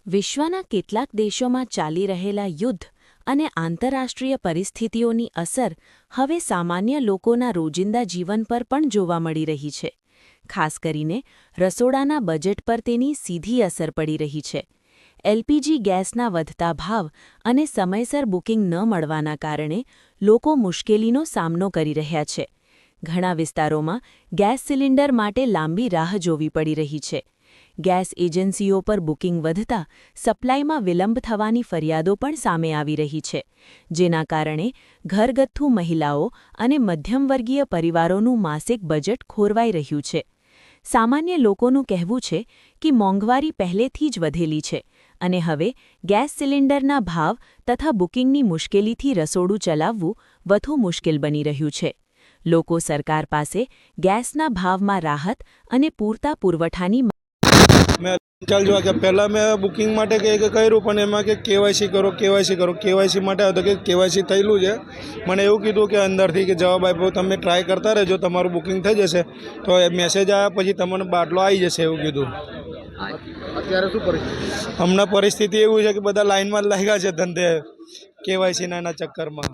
વિશ્વના કેટલાક દેશોમાં ચાલી રહેલા યુદ્ધ અને આંતરરાષ્ટ્રીય પરિસ્થિતિઓની અસર હવે સામાન્ય લોકોના રોજિંદા જીવન પર પણ જોવા મળી રહી છે. ખાસ કરીને રસોડાના બજેટ પર તેની સીધી અસર પડી રહી છે. એલપીજી ગેસના વધતા ભાવ અને સમયસર બુકિંગ ન મળવાના કારણે લોકો મુશ્કેલીનો સામનો કરી રહ્યા છે. ઘણા વિસ્તારોમાં ગેસ સિલિન્ડર માટે લાંબી રાહ જોવી પડી રહી છે. ગેસ એજન્સીઓ પર બુકિંગ વધતા સપ્લાયમાં વિલંબ થવાની ફરિયાદો પણ સામે આવી રહી છે, જેના કારણે ઘરગથ્થુ મહિલાઓ અને મધ્યમવર્ગીય પરિવારોનું માસિક બજેટ ખોરવાઈ રહ્યું છે. સામાન્ય લોકોનું કહેવું છે કે મોંઘવારી પહેલેથી જ વધેલી છે અને હવે ગેસ સિલિન્ડરના ભાવ તથા બુકિંગની મુશ્કેલીથી રસોડું ચલાવવું વધુ મુશ્કેલ બની રહ્યું છે. લોકો સરકાર પાસે ગેસના ભાવમાં રાહત અને પૂરતા પુરવઠાની मैं चल जो कि पहला मैं बुकिंग माटे कर्યું પણ એમાં કે કેવાયસી કરો કેવાયસી માટે હતો કે કેવાયસી થયેલું છે. મને એવું કીધું કે અંદરથી કે જવાબ આપ્યો તમે ટ્રાય કરતા રહેજો, તમારું બુકિંગ થઈ જશે. તો એ મેસેજ આવ્યા પછી તમને બાટલો આવી જશે એવું કીધું. અત્યારે શું પરિસ્થિતિ? હમણાં પરિસ્થિતિ એવું છે કે બધા લાઈનમાં જ લાગ્યા છે ધંધે કેવાયસીના એના ચક્કરમાં.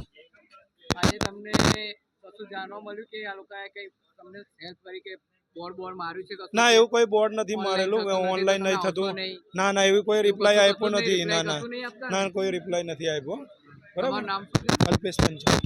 આજે તમને કશું જાણવા મળ્યું કે આ લોકોએ કંઈ તમને હેલ્પ કરી કે બોર્ડ માર્યું છે? ના, એવું કોઈ બોર્ડ નથી મારેલું, ઓનલાઈન નહીં થતું. ના, એવી કોઈ રિપ્લાય આપ્યો નથી. ના, કોઈ રિપ્લાય નથી આપ્યો. બરાબર. નામ શું છે? અલ્પેશ પંચાલ.